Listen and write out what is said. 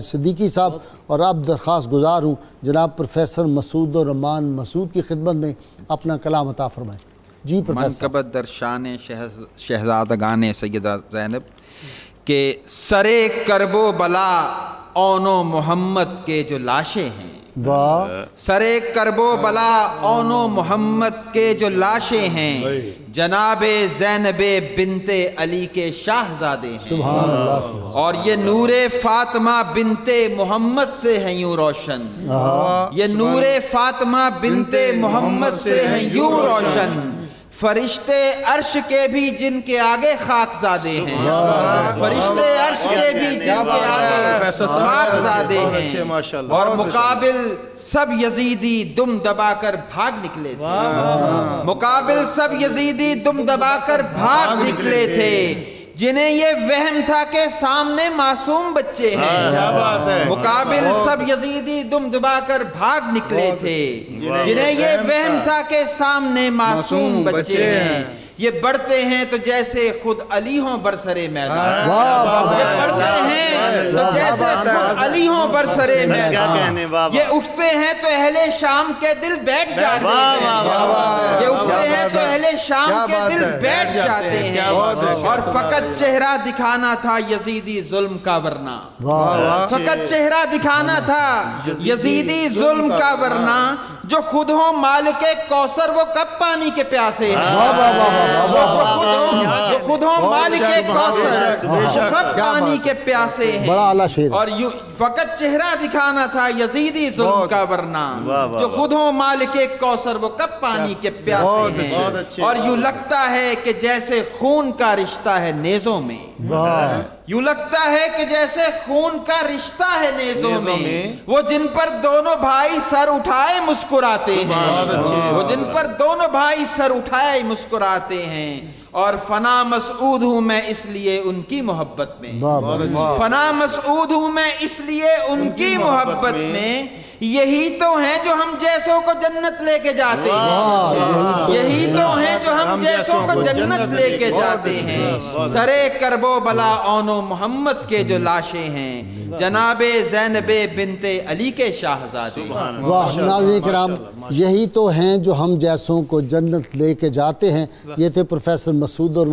صدیقی صاحب، اور اب درخواست گزار ہوں جناب پروفیسر مسعود الرحمان مسعود کی خدمت میں اپنا کلام عطا فرمائیں۔ جی پروفیسر۔ منقبت در شان شہزادگان سیدہ زینب کہ سرے کرب و بلا اون و محمد کے جو لاشیں ہیں، واہ، سرے کرب و بلا اون و محمد کے جو لاشیں ہیں، جناب زینب بنت علی کے شاہزادے ہیں، سبحان اللہ، اور یہ نور فاطمہ بنت محمد سے ہیں یوں روشن، یہ نور فاطمہ بنت محمد سے ہیں یوں روشن، فرشتے عرش کے بھی جن کے آگے خاک زادے ہیں، فرشتے عرش کے بھی جن کے آگے خاک زادے ہیں، اور مقابل سب یزیدی دم دبا کر بھاگ نکلے تھے، مقابل سب یزیدی دم دبا کر بھاگ نکلے تھے، جنہیں یہ وہم تھا کہ سامنے معصوم بچے ہیں، مقابل سب یزیدی دم دبا کر بھاگ نکلے تھے، جنہیں یہ وہم تھا کہ سامنے معصوم بچے ہیں، یہ بڑھتے ہیں تو جیسے خود علی ہوں برسرے میدان، یہ بڑھتے ہیں تو جیسے خود علی ہوں برسرے میدان، یہ اٹھتے ہیں تو اہل شام کے دل بیٹھ جاتے ہیں، یہ اٹھتے ہیں تو اہل شام کے دل بیٹھ جاتے ہیں، اور فقط چہرہ دکھانا تھا یزیدی ظلم کا ورنہ، فقط چہرہ دکھانا تھا یزیدی ظلم کا ورنہ، جو خود ہوں مالک کوثر وہ کب پانی کے پیاسے ہیں، جو خود ہوں مالک کوثر وہ کب پانی کے پیاسے ہیں، اور فقط چہرہ دکھانا تھا یزیدی ظلم کا ورنہ، جو خود ہوں مالک کوثر وہ کب پانی کے پیاسے ہیں، اور یوں لگتا ہے کہ جیسے خون کا رشتہ ہے نیزوں میں، یوں لگتا ہے کہ جیسے خون کا رشتہ ہے نیزوں میں، وہ جن پر دونوں بھائی سر اٹھائے مسکراتے ہیں، وہ جن پر دونوں بھائی سر اٹھائے مسکراتے ہیں، اور فنا مسعود ہوں میں اس لیے ان کی محبت میں، فنا مسعود ہوں میں اس لیے ان کی محبت میں، یہی تو ہیں جو ہم جیسوں کو جنت لے کے جاتے ہیں، یہی تو ہیں جو ہم جیسوں کو جنت لے کے جاتے ہیں، سرے کرب و بلا اون و محمد کے جو لاشیں ہیں، جناب زینب بنت علی کے شاہزادے ہیں۔ واہ ناظرین کرام، یہی تو ہیں جو ہم جیسوں کو جنت لے کے جاتے ہیں۔ یہ تھے پروفیسر مسعود